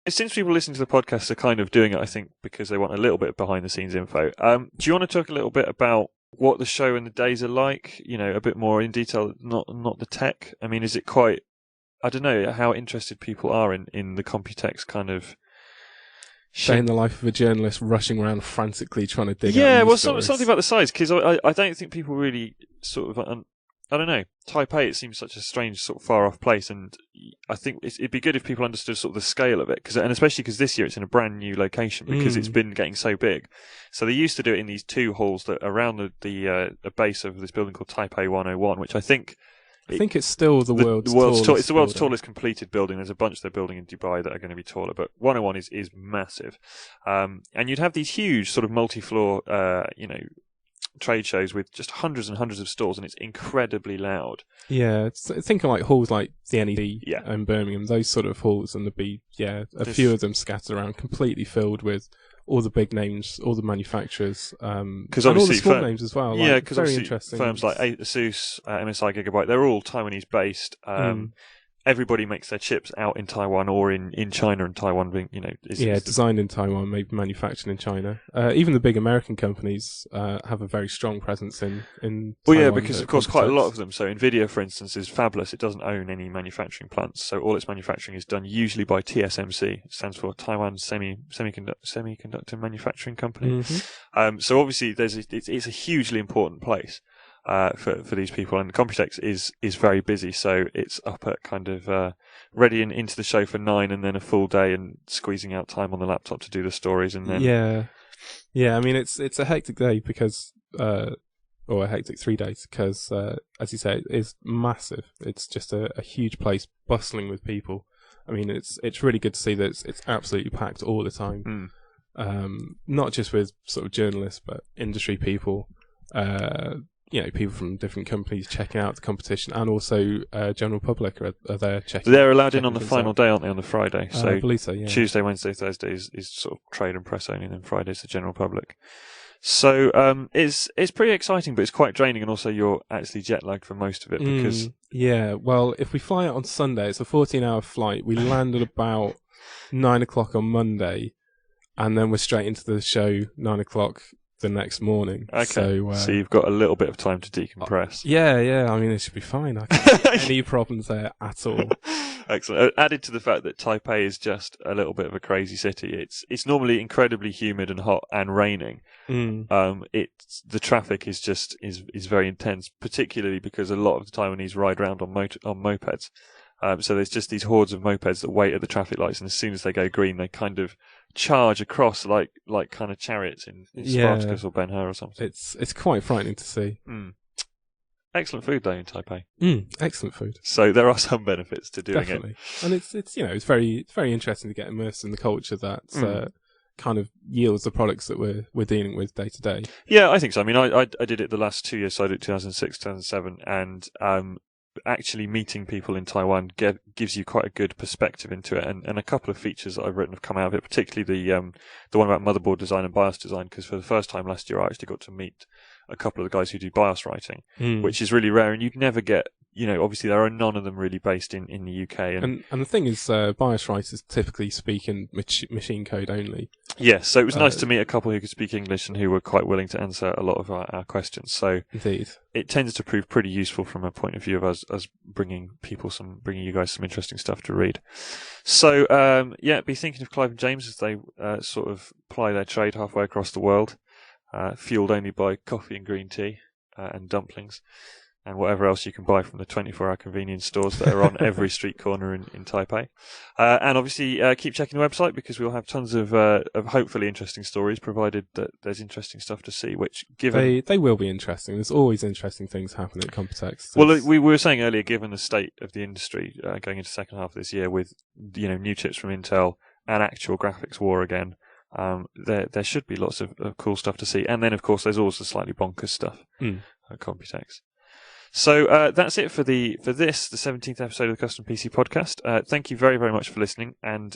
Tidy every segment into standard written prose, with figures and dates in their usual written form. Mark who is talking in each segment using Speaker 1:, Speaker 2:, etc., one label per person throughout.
Speaker 1: since people listening to the podcast are kind of doing it, I think, because they want a little bit of behind-the-scenes info, do you want to talk a little bit about what the show and the days are like? A bit more in detail, not the tech. I mean, is it quite... I don't know how interested people are in the Computex kind of...
Speaker 2: Day in the life of a journalist rushing around frantically trying to dig out news stories.
Speaker 1: Something about the size, because I don't think people really sort of... I don't know. Taipei, it seems such a strange, sort of far-off place, and I think it'd be good if people understood sort of the scale of it, and especially because this year it's in a brand new location, because it's been getting so big. So they used to do it in these two halls that are around the base of this building called Taipei 101, which I think
Speaker 2: it's still the world's tallest.
Speaker 1: It's the world's tallest completed building. There's a bunch they're building in Dubai that are going to be taller, but 101 is massive. And you'd have these huge sort of multi-floor, trade shows with just hundreds and hundreds of stalls, and it's incredibly loud.
Speaker 2: Yeah, think of like halls like the NED in Birmingham, those sort of halls, and there'd be few of them scattered around, completely filled with all the big names, all the manufacturers, and all the small names as well.
Speaker 1: Yeah, because
Speaker 2: very interesting
Speaker 1: firms like Asus, MSI, Gigabyte, they're all Taiwanese based. Everybody makes their chips out in Taiwan or in China, and Taiwan being,
Speaker 2: designed in Taiwan, maybe manufactured in China. Even the big American companies have a very strong presence in Taiwan.
Speaker 1: Well, yeah, because of course quite a lot of them. So Nvidia, for instance, is fabless. It doesn't own any manufacturing plants, so all its manufacturing is done usually by TSMC. It stands for Taiwan Semiconductor Manufacturing Company. So obviously it's a hugely important place. For these people, and the Computex is very busy, so it's up at kind of ready and into the show for 9, and then a full day and squeezing out time on the laptop to do the stories, and then
Speaker 2: I mean it's a hectic day because or a hectic 3 days because as you say, it is massive. It's just a huge place bustling with people. I mean it's really good to see that it's absolutely packed all the time. Not just with sort of journalists, but industry people. People from different companies checking out the competition, and also general public are there checking.
Speaker 1: They're allowed in on the final day, aren't they, on the Friday? So
Speaker 2: I believe so, yeah.
Speaker 1: Tuesday, Wednesday, Thursday is sort of trade and press only, and then Friday's the general public. So it's pretty exciting, but it's quite draining, and also you're actually jet lagged for most of it because...
Speaker 2: Yeah, well, if we fly out on Sunday, it's a 14-hour flight. We land at about 9 o'clock on Monday, and then we're straight into the show 9 o'clock the next morning.
Speaker 1: Okay, so you've got a little bit of time to decompress.
Speaker 2: Yeah. I mean, it should be fine. I can't see any problems there at all.
Speaker 1: Excellent. Added to the fact that Taipei is just a little bit of a crazy city. It's normally incredibly humid and hot and raining. The traffic is very intense, particularly because a lot of the Taiwanese ride around on mopeds. So there's just these hordes of mopeds that wait at the traffic lights, and as soon as they go green, they kind of charge across like kind of chariots in Spartacus or Ben-Hur or something.
Speaker 2: It's quite frightening to see.
Speaker 1: Excellent food though in Taipei.
Speaker 2: Excellent food.
Speaker 1: So there are some benefits to doing
Speaker 2: Definitely. And it's very interesting to get immersed in the culture that kind of yields the products that we're dealing with day to day.
Speaker 1: Yeah, I think so. I mean, I did it the last 2 years. So I did 2006, 2007, and actually meeting people in Taiwan gives you quite a good perspective into it, and a couple of features that I've written have come out of it, particularly the one about motherboard design and BIOS design, because for the first time last year I actually got to meet a couple of the guys who do BIOS writing, which is really rare, and you'd never get, obviously there are none of them really based in the UK.
Speaker 2: And the thing is, BIOS writers typically speak in machine code only.
Speaker 1: Yes, so it was nice to meet a couple who could speak English and who were quite willing to answer a lot of our questions. So
Speaker 2: indeed,
Speaker 1: it tends to prove pretty useful from a point of view of us bringing you guys some interesting stuff to read. So be thinking of Clive and James as they sort of ply their trade halfway across the world, fueled only by coffee and green tea and dumplings, and whatever else you can buy from the 24-hour convenience stores that are on every street corner in Taipei. And obviously keep checking the website, because we'll have tons of hopefully interesting stories, provided that there's interesting stuff to see, which given...
Speaker 2: They will be interesting. There's always interesting things happening at Computex.
Speaker 1: Well, we were saying earlier, given the state of the industry going into the second half of this year with new chips from Intel and actual graphics war again, there should be lots of cool stuff to see. And then, of course, there's also slightly bonkers stuff at Computex. So that's it for the 17th episode of the Custom PC podcast. Thank you very, very much for listening, and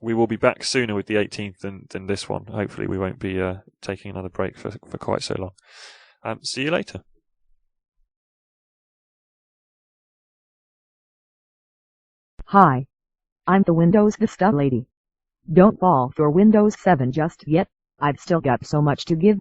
Speaker 1: we will be back sooner with the 18th than this one. Hopefully we won't be taking another break for quite so long. See you later.
Speaker 3: Hi. I'm the Windows Vista lady. Don't fall for Windows 7 just yet. I've still got so much to give.